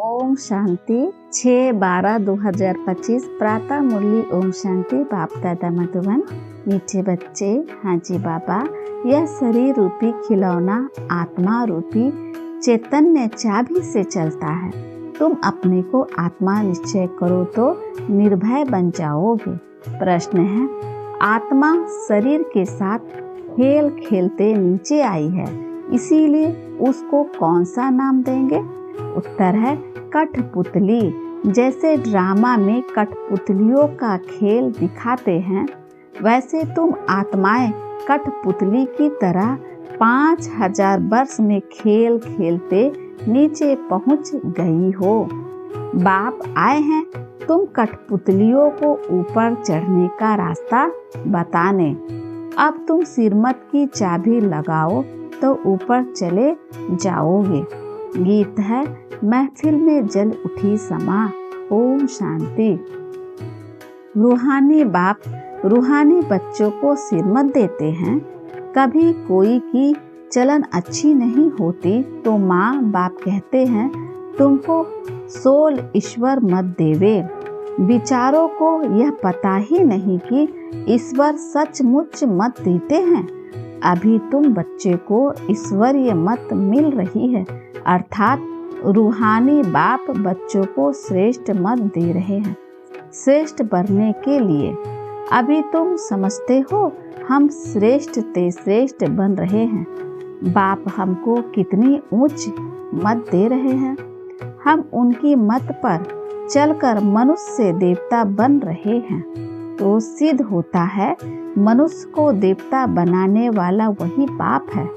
ओम शांति 6/12/2025 प्रातः मुरली ओम शांति बाप दादा मधुबन। मीठे बच्चे, हाँ जी बाबा, यह शरीर रूपी खिलौना आत्मा रूपी चैतन्य चाबी से चलता है। तुम अपने को आत्मा निश्चय करो तो निर्भय बन जाओगे। प्रश्न है, आत्मा शरीर के साथ खेल खेलते नीचे आई है, इसीलिए उसको कौन सा नाम देंगे? उत्तर है कठपुतली। जैसे ड्रामा में कठपुतलियों का खेल दिखाते हैं, वैसे तुम आत्माएं कठपुतली की तरह 5000 वर्ष में खेल खेलते नीचे पहुंच गई हो। बाप आए हैं तुम कठपुतलियों को ऊपर चढ़ने का रास्ता बताने। अब तुम सिरमत की चाबी लगाओ तो ऊपर चले जाओगे। गीत है, महफिल में जल उठी समा। ओम शांति। रूहानी बाप रूहानी बच्चों को सिरमत देते हैं। कभी कोई की चलन अच्छी नहीं होती तो माँ बाप कहते हैं तुमको सोल ईश्वर मत देवे। विचारों को यह पता ही नहीं कि ईश्वर सचमुच मत देते हैं। अभी तुम बच्चे को ईश्वरीय मत मिल रही है, अर्थात रूहानी बाप बच्चों को श्रेष्ठ मत दे रहे हैं श्रेष्ठ बनने के लिए। अभी तुम समझते हो हम श्रेष्ठ ते श्रेष्ठ बन रहे हैं। बाप हमको कितनी ऊंच मत दे रहे हैं। हम उनकी मत पर चलकर मनुष्य से देवता बन रहे हैं। तो सिद्ध होता है मनुष्य को देवता बनाने वाला वही बाप है।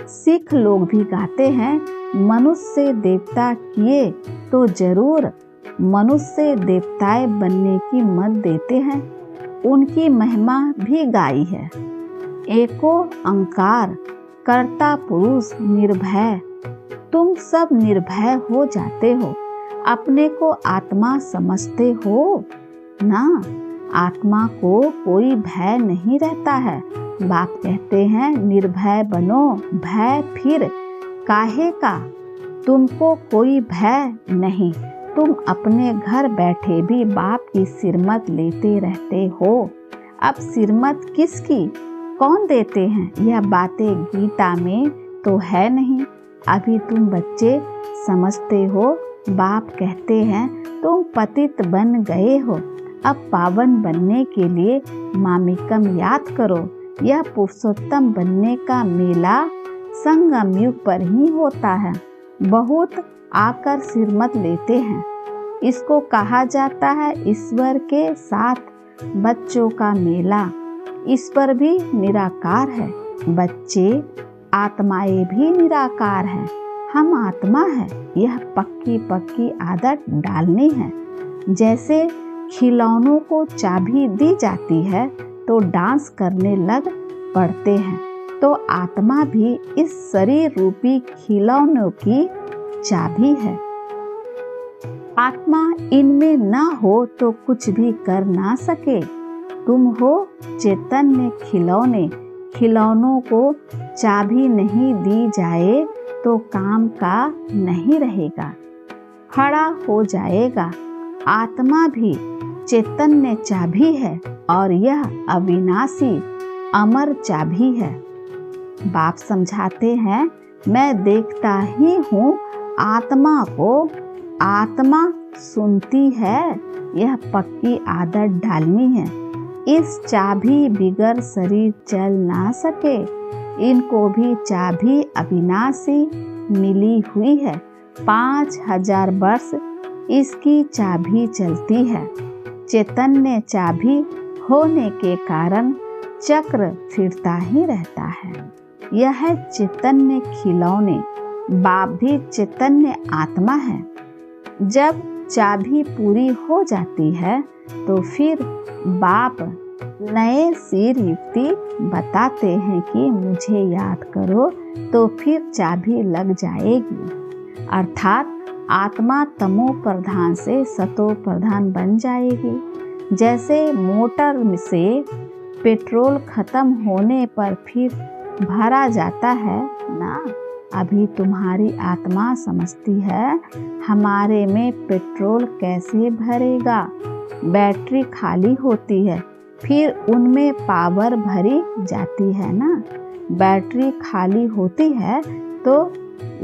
सिख लोग भी गाते हैं, मनुष्य से देवता किए तो जरूर मनुष्य से देवताएं बनने की मत देते हैं। उनकी महिमा भी गाई है। एको अंकार कर्ता पुरुष निर्भय। तुम सब निर्भय हो जाते हो, अपने को आत्मा समझते हो ना। आत्मा को कोई भय नहीं रहता है। बाप कहते हैं निर्भय बनो, भय फिर काहे का? तुमको कोई भय नहीं। तुम अपने घर बैठे भी बाप की सिरमत लेते रहते हो। अब सिरमत किसकी, कौन देते हैं, यह बातें गीता में तो है नहीं। अभी तुम बच्चे समझते हो। बाप कहते हैं तुम पतित बन गए हो, अब पावन बनने के लिए मामिकम याद करो। यह पुरुषोत्तम बनने का मेला संगम युग पर ही होता है। बहुत आकर सिरमत लेते हैं। इसको कहा जाता है ईश्वर के साथ बच्चों का मेला। ईश्वर भी निराकार है, बच्चे आत्माएं भी निराकार है। हम आत्मा है, यह पक्की पक्की आदत डालनी है। जैसे खिलौनों को चाबी दी जाती है तो डांस करने लग पड़ते हैं, तो आत्मा भी इस शरीर रूपी खिलौनों की चाबी है। आत्मा इनमें न हो तो कुछ भी कर ना सके। तुम हो चैतन्य खिलौने। खिलौनों को चाबी नहीं दी जाए तो काम का नहीं रहेगा, खड़ा हो जाएगा। आत्मा भी चैतन्य चाबी है और यह अविनाशी अमर चाबी है। बाप समझाते हैं मैं देखता ही हूँ आत्मा को, आत्मा सुनती है। यह पक्की आदत डालनी है। इस चाबी बिगर शरीर चल ना सके। इनको भी चाबी अविनाशी मिली हुई है। 5000 वर्ष इसकी चाबी चलती है। चैतन्य चाबी होने के कारण चक्र फिरता ही रहता है। यह है चैतन्य खिलौने। बाप भी चैतन्य आत्मा है। जब चाबी पूरी हो जाती है तो फिर बाप नए सिर युक्ति बताते हैं कि मुझे याद करो, तो फिर चाबी लग जाएगी। अर्थात आत्मा तमो प्रधान से सतो प्रधान बन जाएगी। जैसे मोटर से पेट्रोल खत्म होने पर फिर भरा जाता है ना, अभी तुम्हारी आत्मा समझती है हमारे में पेट्रोल कैसे भरेगा। बैटरी खाली होती है, फिर उनमें पावर भरी जाती है ना। बैटरी खाली होती है तो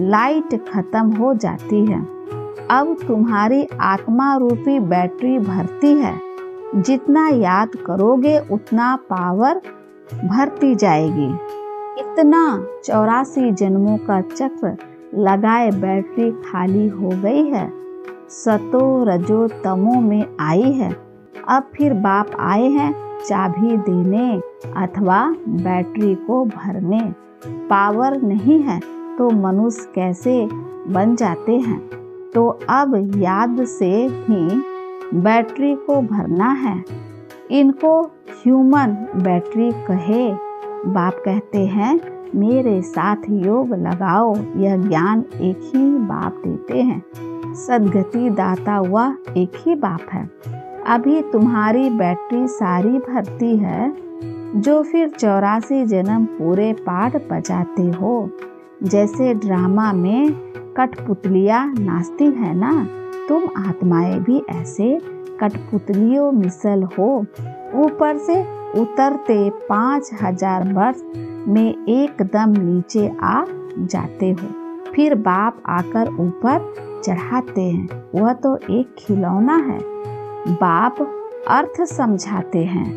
लाइट खत्म हो जाती है। अब तुम्हारी आत्मा रूपी बैटरी भरती है। जितना याद करोगे उतना पावर भरती जाएगी। इतना 84 जन्मों का चक्र लगाए बैटरी खाली हो गई है। सतो रजो तमो में आई है। अब फिर बाप आए हैं चाबी देने अथवा बैटरी को भरने। पावर नहीं है तो मनुष्य कैसे बन जाते हैं। तो अब याद से ही बैटरी को भरना है। इनको ह्यूमन बैटरी कहे। बाप कहते हैं मेरे साथ योग लगाओ। यह ज्ञान एक ही बाप देते हैं। सद्गति दाता हुआ एक ही बाप है। अभी तुम्हारी बैटरी सारी भरती है, जो फिर 84 जन्म पूरे पाठ बजाते हो। जैसे ड्रामा में कठपुतलियाँ नाचती है ना, तुम आत्माएं भी ऐसे कठपुतलियों मिसल हो। ऊपर से उतरते 5000 वर्ष में एकदम नीचे आ जाते हो। फिर बाप आकर ऊपर चढ़ाते हैं। वह तो एक खिलौना है। बाप अर्थ समझाते हैं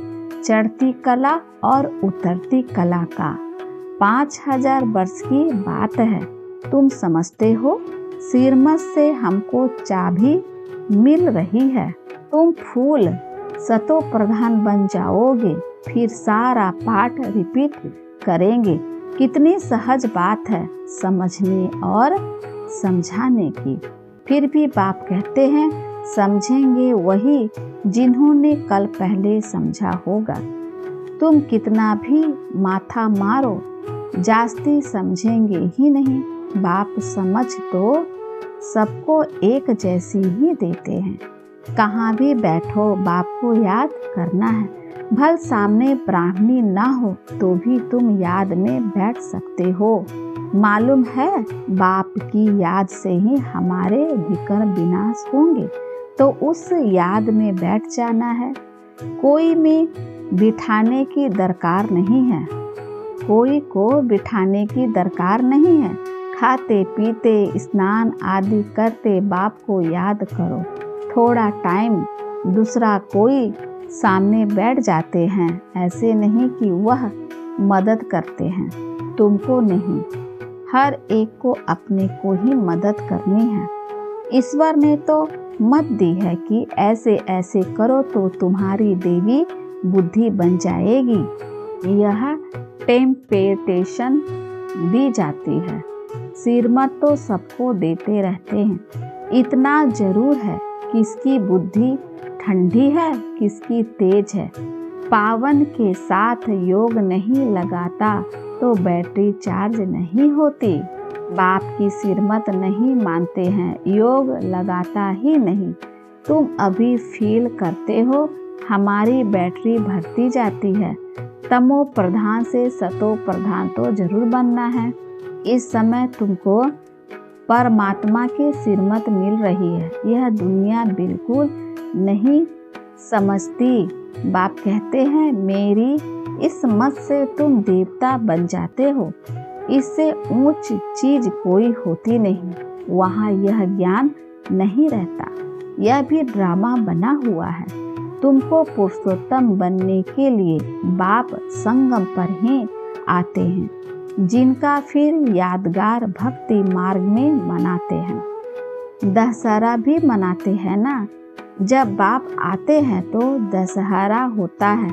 चढ़ती कला और उतरती कला का। 5000 वर्ष की बात है। तुम समझते हो सिरमत से हमको चाबी मिल रही है। तुम फूल सतो प्रधान बन जाओगे। फिर सारा पाठ रिपीट करेंगे। कितनी सहज बात है समझने और समझाने की। फिर भी बाप कहते हैं समझेंगे वही जिन्होंने कल पहले समझा होगा। तुम कितना भी माथा मारो जास्ती समझेंगे ही नहीं। बाप समझ तो सबको एक जैसी ही देते हैं। कहाँ भी बैठो बाप को याद करना है। भल सामने ब्राह्मणी ना हो तो भी तुम याद में बैठ सकते हो। मालूम है बाप की याद से ही हमारे विकर्म विनाश होंगे, तो उस याद में बैठ जाना है। कोई में बिठाने की दरकार नहीं है। कोई को बिठाने की दरकार नहीं है। खाते पीते स्नान आदि करते बाप को याद करो। थोड़ा टाइम दूसरा कोई सामने बैठ जाते हैं। ऐसे नहीं कि वह मदद करते हैं, तुमको नहीं। हर एक को अपने को ही मदद करनी है। ईश्वर ने तो मत दी है कि ऐसे ऐसे करो तो तुम्हारी देवी बुद्धि बन जाएगी। यह टेम्पटेशन दी जाती है। सिरमत तो सबको देते रहते हैं। इतना जरूर है किसकी बुद्धि ठंडी है किसकी तेज है। पावन के साथ योग नहीं लगाता तो बैटरी चार्ज नहीं होती। बाप की सिरमत नहीं मानते हैं, योग लगाता ही नहीं। तुम अभी फील करते हो हमारी बैटरी भरती जाती है। तमो प्रधान से सतो प्रधान तो जरूर बनना है। इस समय तुमको परमात्मा की सिरमत मिल रही है। यह दुनिया बिल्कुल नहीं समझती। बाप कहते हैं मेरी इस मत से तुम देवता बन जाते हो। इससे ऊंच चीज कोई होती नहीं। वहाँ यह ज्ञान नहीं रहता। यह भी ड्रामा बना हुआ है। तुमको पुरुषोत्तम बनने के लिए बाप संगम पर ही आते हैं, जिनका फिर यादगार भक्ति मार्ग में मनाते हैं। दशहरा भी मनाते हैं ना। जब बाप आते हैं तो दशहरा होता है।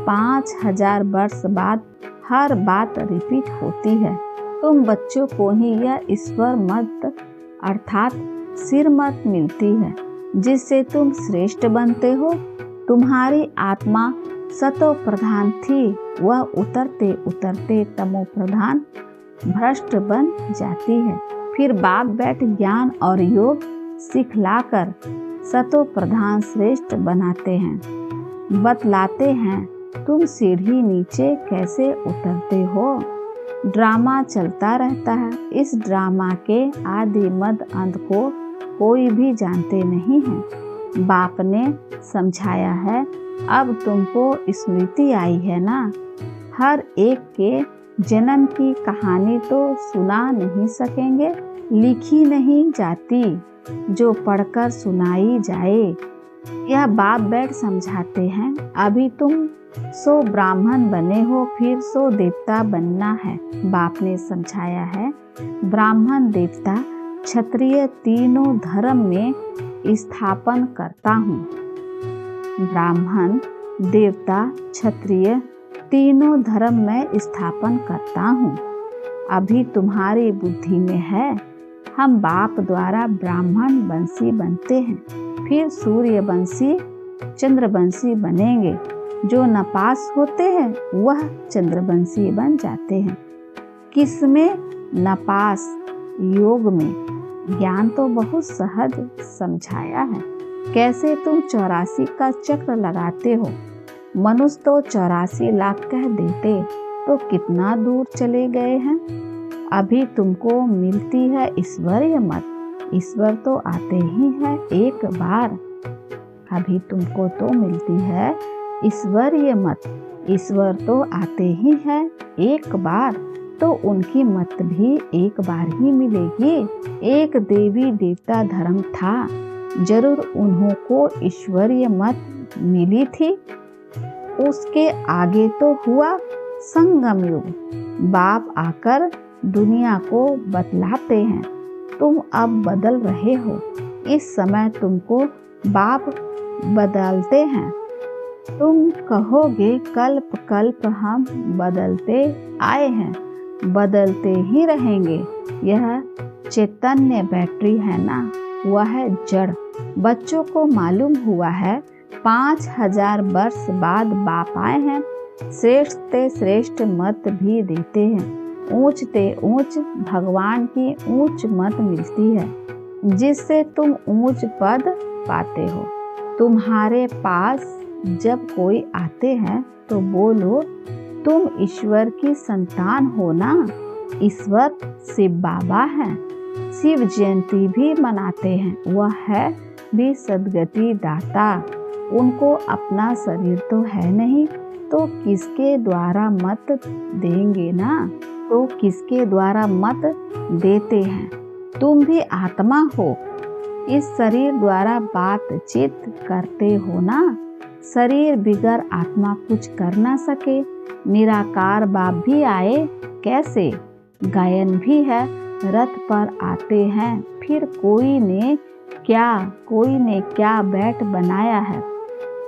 5000 वर्ष बाद हर बात रिपीट होती है। तुम बच्चों को ही यह ईश्वर मत अर्थात सिर मत मिलती है, जिससे तुम श्रेष्ठ बनते हो। तुम्हारी आत्मा सतो प्रधान थी, वह उतरते उतरते तमो प्रधान भ्रष्ट बन जाती है। फिर बाप बैठ ज्ञान और योग सिखलाकर सतो प्रधान श्रेष्ठ बनाते हैं। बतलाते हैं तुम सीढ़ी नीचे कैसे उतरते हो। ड्रामा चलता रहता है। इस ड्रामा के आदि मध्य अंत को कोई भी जानते नहीं है। बाप ने समझाया है, अब तुमको स्मृति आई है ना। हर एक के जन्म की कहानी तो सुना नहीं सकेंगे, लिखी नहीं जाती जो पढ़कर सुनाई जाए। यह बाप बैठ समझाते हैं। अभी तुम सो ब्राह्मण बने हो, फिर सो देवता बनना है। बाप ने समझाया है, ब्राह्मण देवता क्षत्रिय तीनों धर्म में स्थापन करता हूँ। ब्राह्मण देवता क्षत्रिय तीनों धर्म में स्थापन करता हूँ। अभी तुम्हारी बुद्धि में है, हम बाप द्वारा ब्राह्मण वंशी बनते हैं, फिर सूर्यवंशी चंद्रवंशी बनेंगे। जो नपास होते हैं वह चंद्रवंशी बन जाते हैं। किसमें? नपास योग में। ज्ञान तो बहुत सहज समझाया है। कैसे तुम 84 का चक्र लगाते हो। मनुष्य तो 84 लाख कह देते तो कितना दूर चले गए हैं। अभी तुमको मिलती है ईश्वरीय मत। ईश्वर तो आते ही है एक बार। अभी तुमको तो मिलती है ईश्वरीय मत। ईश्वर तो आते ही है एक बार, तो उनकी मत भी एक बार ही मिलेगी। एक देवी देवता धर्म था, जरूर उन्हों को ईश्वरीय मत मिली थी। उसके आगे तो हुआ संगम युग। बाप आकर दुनिया को बतलाते हैं, तुम अब बदल रहे हो। इस समय तुमको बाप बदलते हैं। तुम कहोगे कल्प कल्प हम बदलते आए हैं, बदलते ही रहेंगे। यह चैतन्य बैटरी है ना, वह है जड़। बच्चों को मालूम हुआ है 5000 वर्ष बाद बाप आए हैं। श्रेष्ठ ते श्रेष्ठ मत भी देते हैं। ऊंच ते ऊंच भगवान की ऊंच मत मिलती है, जिससे तुम ऊंच पद पाते हो। तुम्हारे पास जब कोई आते हैं तो बोलो, तुम ईश्वर की संतान हो ना। ईश्वर शिव बाबा हैं। शिव जयंती भी मनाते हैं। वह है भी सद्गति दाता। उनको अपना शरीर तो है नहीं, तो किसके द्वारा मत देंगे ना। तो किसके द्वारा मत देते हैं। तुम भी आत्मा हो, इस शरीर द्वारा बातचीत करते हो ना। शरीर बिगर आत्मा कुछ कर ना सके। निराकार बाप भी आए, कैसे? गायन भी है, रथ पर आते हैं। फिर कोई ने क्या बैठ बनाया है।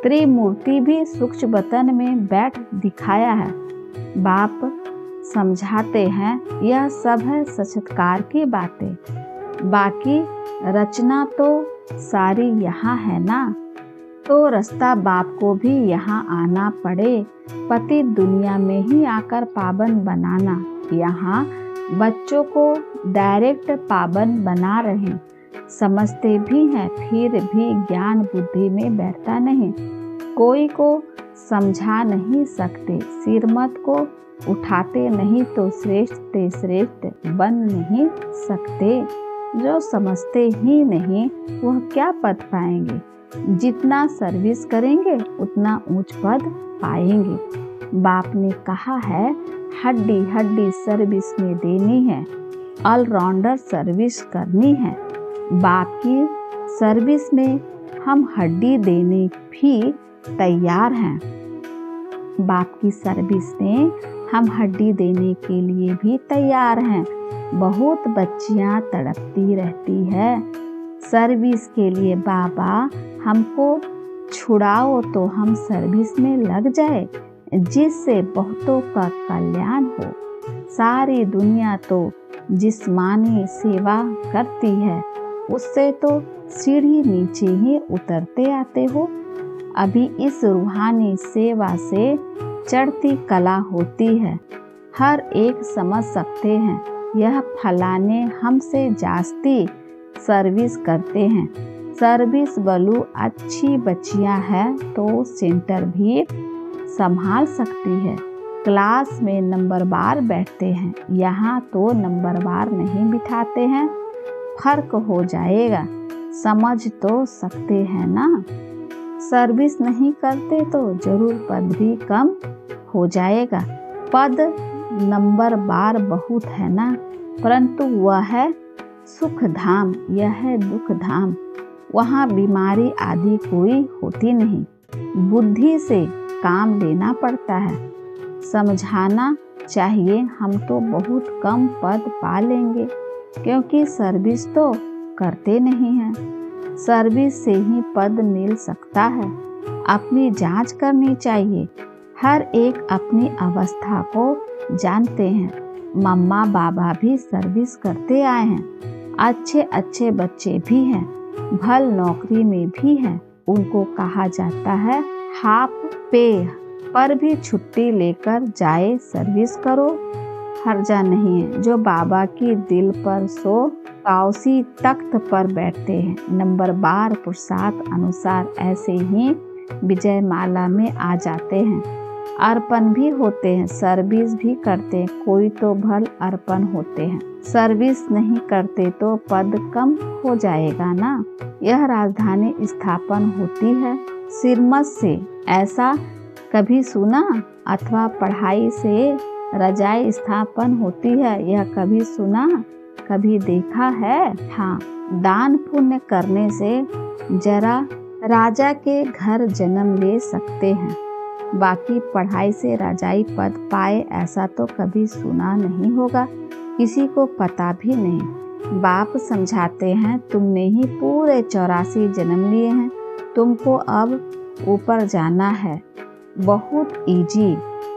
त्रिमूर्ति भी सूक्ष्म बतन में बैठ दिखाया है। बाप समझाते हैं, यह सब है साक्षात्कार की बातें। बाकी रचना तो सारी यहाँ है ना। तो रास्ता बाप को भी यहाँ आना पड़े। पति दुनिया में ही आकर पावन बनाना। यहाँ बच्चों को डायरेक्ट पावन बना रहे। समझते भी हैं, फिर भी ज्ञान बुद्धि में बैठता नहीं। कोई को समझा नहीं सकते। सिर मत को उठाते नहीं तो श्रेष्ठ ते श्रेष्ठ बन नहीं सकते। जो समझते ही नहीं वह क्या पद पाएंगे। जितना सर्विस करेंगे उतना ऊंच पद पाएंगे। बाप ने कहा है, हड्डी हड्डी सर्विस में देनी है, ऑलराउंडर सर्विस करनी है। बाप की सर्विस में हम हड्डी देने भी तैयार हैं। बाप की सर्विस में हम हड्डी देने के लिए भी तैयार हैं। बहुत बच्चियां तड़पती रहती है सर्विस के लिए। बाबा हमको छुड़ाओ तो हम सर्विस में लग जाए, जिससे बहुतों का कल्याण हो। सारी दुनिया तो जिस्मानी सेवा करती है, उससे तो सीढ़ी नीचे ही उतरते आते हो। अभी इस रूहानी सेवा से चढ़ती कला होती है। हर एक समझ सकते हैं, यह फलाने हमसे जास्ती सर्विस करते हैं। सर्विस बलू अच्छी बच्चियां है तो सेंटर भी संभाल सकती है। क्लास में नंबरवार बैठते हैं, यहाँ तो नंबरवार नहीं बिठाते हैं। फर्क हो जाएगा, समझ तो सकते हैं ना। सर्विस नहीं करते तो जरूर पद भी कम हो जाएगा। पद नंबरवार बहुत है ना, परंतु वह है सुख धाम, यह है दुख धाम। वहाँ बीमारी आदि कोई होती नहीं, बुद्धि से काम लेना पड़ता है। समझाना चाहिए, हम तो बहुत कम पद पा लेंगे, क्योंकि सर्विस तो करते नहीं हैं। सर्विस से ही पद मिल सकता है। अपनी जांच करनी चाहिए। हर एक अपनी अवस्था को जानते हैं। मम्मा बाबा भी सर्विस करते आए हैं। अच्छे अच्छे बच्चे भी हैं, भल नौकरी में भी हैं। उनको कहा जाता है हाफ पे पर भी छुट्टी लेकर जाए, सर्विस करो, हर्जा नहीं है। जो बाबा की दिल पर सो काउसी तख्त पर बैठते हैं, नंबरवार पुरुषार्थ अनुसार ऐसे ही विजय माला में आ जाते हैं। अर्पण भी होते हैं, सर्विस भी करते हैं। कोई तो भल अर्पण होते हैं, सर्विस नहीं करते तो पद कम हो जाएगा ना। यह राजधानी स्थापन होती है सिरमत से, ऐसा कभी सुना? अथवा पढ़ाई से रजाई स्थापन होती है, यह कभी सुना, कभी देखा है? हाँ, दान पुण्य करने से जरा राजा के घर जन्म ले सकते हैं, बाकी पढ़ाई से रजाई पद पाए ऐसा तो कभी सुना नहीं होगा, किसी को पता भी नहीं। बाप समझाते हैं, तुमने ही पूरे 84 जन्म लिए हैं, तुमको अब ऊपर जाना है। बहुत इजी,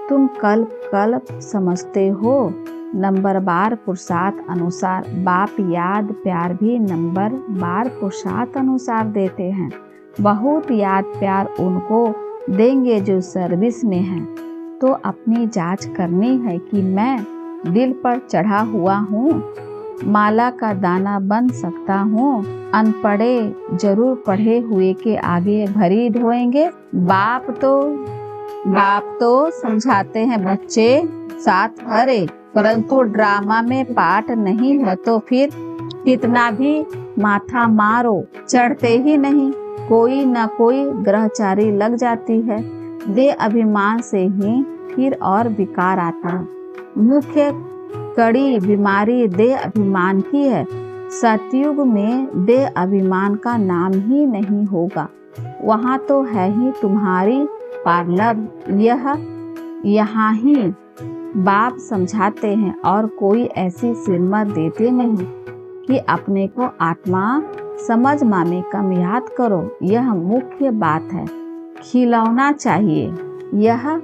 तुम कल्प समझते हो। नंबरवार पुरुषार्थ अनुसार बाप याद प्यार भी नंबरवार पुरुषार्थ अनुसार देते हैं। बहुत याद प्यार उनको देंगे जो सर्विस में हैं। तो अपनी जांच करनी है कि मैं दिल पर चढ़ा हुआ हूँ, माला का दाना बन सकता हूँ। अनपढ़े जरूर पढ़े हुए के आगे भरी ढोएंगे। बाप तो समझाते हैं बच्चे साथ भरे, परंतु ड्रामा में पाठ नहीं है तो फिर कितना भी माथा मारो चढ़ते ही नहीं। कोई न कोई ग्रहचारी लग जाती है। देह अभिमान से ही फिर और विकार आता है। मुख्य कड़ी बीमारी देह अभिमान की है। सतयुग में देह अभिमान का नाम ही नहीं होगा, वहाँ तो है ही तुम्हारी पार्लर। यहाँ ही बाप समझाते हैं और कोई ऐसी सिरमत देते नहीं कि अपने को आत्मा समझ मामे कम याद करो। यह मुख्य बात है। खिलौना चाहिए, यह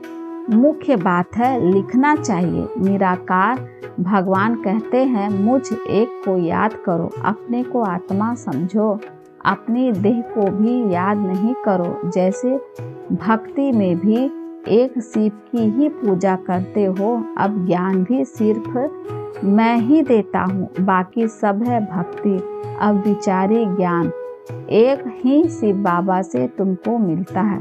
मुख्य बात है। लिखना चाहिए। निराकार भगवान कहते हैं, मुझ एक को याद करो, अपने को आत्मा समझो, अपनी देह को भी याद नहीं करो। जैसे भक्ति में भी एक शिव की ही पूजा करते हो, अब ज्ञान भी सिर्फ मैं ही देता हूँ, बाकी सब है भक्ति। अब विचारी ज्ञान एक ही शिव बाबा से तुमको मिलता है।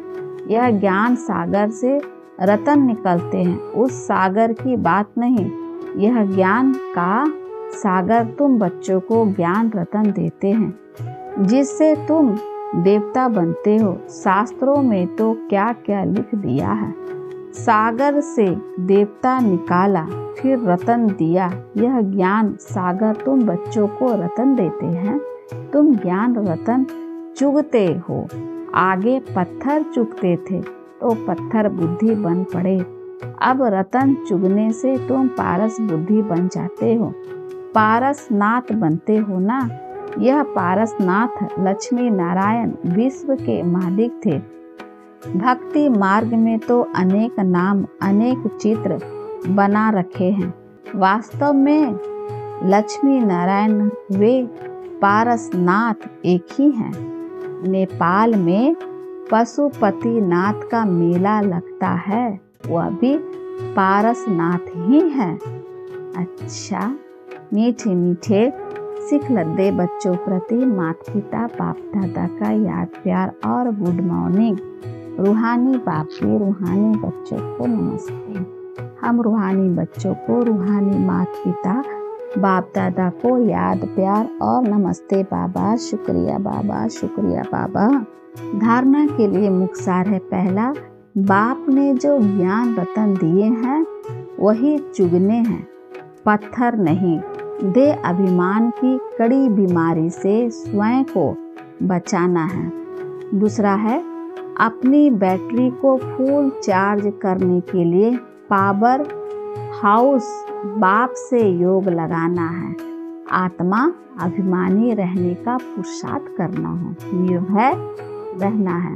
यह ज्ञान सागर से रतन निकलते हैं, उस सागर की बात नहीं। यह ज्ञान का सागर तुम बच्चों को ज्ञान रतन देते हैं, जिससे तुम देवता बनते हो। शास्त्रों में तो क्या क्या लिख दिया है। सागर से देवता निकाला, फिर रतन दिया। यह ज्ञान सागर तुम बच्चों को रतन देते हैं। तुम ज्ञान रतन चुगते हो। आगे पत्थर चुगते थे तो पत्थर बुद्धि बन पड़े, अब रतन चुगने से तुम पारस बुद्धि बन जाते हो, पारसनाथ बनते हो ना। यह पारसनाथ लक्ष्मी नारायण विश्व के मालिक थे। भक्ति मार्ग में तो अनेक नाम अनेक चित्र बना रखे हैं। वास्तव में लक्ष्मी नारायण वे पारसनाथ एक ही हैं। नेपाल में पशुपतिनाथ का मेला लगता है, वह भी पारसनाथ ही है। अच्छा, मीठे मीठे सिख लद्दे बच्चों प्रति माता पिता बाप दादा का याद प्यार और गुड मॉर्निंग। रूहानी बाप के रूहानी बच्चों को नमस्ते। हम रूहानी बच्चों को रूहानी माता पिता बाप दादा को याद प्यार और नमस्ते बाबा, शुक्रिया बाबा, शुक्रिया बाबा। धारणा के लिए मुख्य सार है। पहला, बाप ने जो ज्ञान रतन दिए हैं वही चुगने हैं, पत्थर नहीं। दे अभिमान की कड़ी बीमारी से स्वयं को बचाना है। दूसरा है, अपनी बैटरी को फुल चार्ज करने के लिए पावर हाउस बाप से योग लगाना है। आत्मा अभिमानी रहने का पुरुषार्थ करना है, निर्भय रहना है।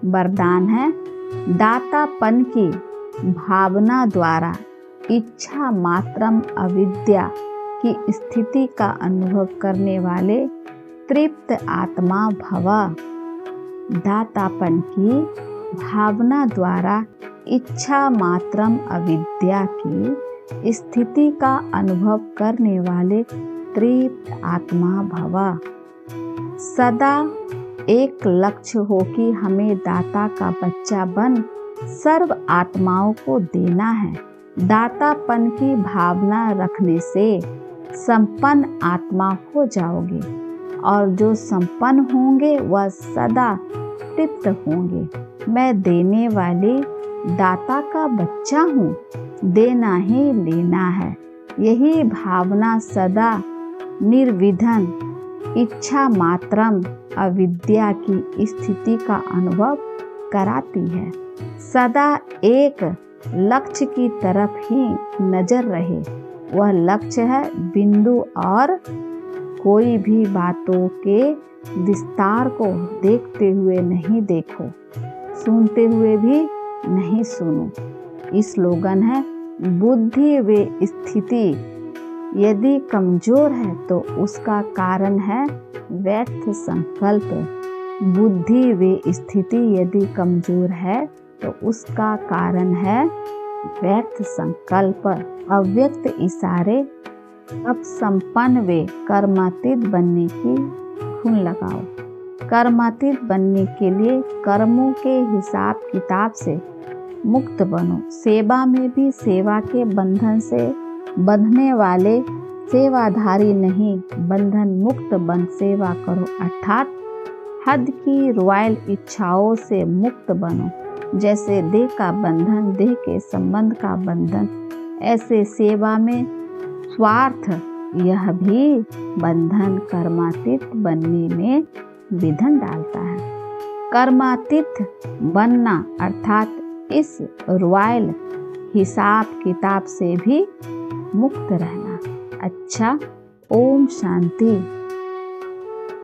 वरदान है, दातापन की भावना द्वारा इच्छा मात्रम अविद्या की स्थिति का अनुभव करने वाले तृप्त आत्मा भव। दातापन की भावना द्वारा इच्छा मात्रम अविद्या की स्थिति का अनुभव करने वाले तृप्त आत्मा भव। सदा एक लक्ष्य हो कि हमें दाता का बच्चा बन सर्व आत्माओं को देना है। दातापन की भावना रखने से संपन्न आत्मा हो जाओगे और जो संपन्न होंगे वह सदा तृप्त होंगे। मैं देने वाली दाता का बच्चा हूँ, देना ही लेना है। यही भावना सदा निर्विघ्न इच्छा मात्रम अविद्या की स्थिति का अनुभव कराती है। सदा एक लक्ष्य की तरफ ही नजर रहे। वह लक्ष्य है बिंदु और कोई भी बातों के विस्तार को देखते हुए नहीं देखो, सुनते हुए भी नहीं सुनो। इस स्लोगन है, बुद्धि व स्थिति यदि कमजोर है तो उसका कारण है व्यर्थ संकल्प। बुद्धि व स्थिति यदि कमजोर है तो उसका कारण है व्यर्थ संकल्प। अव्यक्त इशारे अब संपन्न वे कर्मातीत बनने की धुन लगाओ। कर्मातीत बनने के लिए कर्मों के हिसाब किताब से मुक्त बनो। सेवा में भी सेवा के बंधन से बंधने वाले सेवाधारी नहीं, बंधन मुक्त बन सेवा करो। अर्थात हद की रॉयल इच्छाओं से मुक्त बनो। जैसे देह का बंधन देह के संबंध का बंधन, ऐसे सेवा में स्वार्थ यह भी बंधन कर्मातीत बनने में विघ्न डालता है। कर्मातीत बनना अर्थात इस रॉयल हिसाब किताब से भी मुक्त रहना। अच्छा, ओम शांति।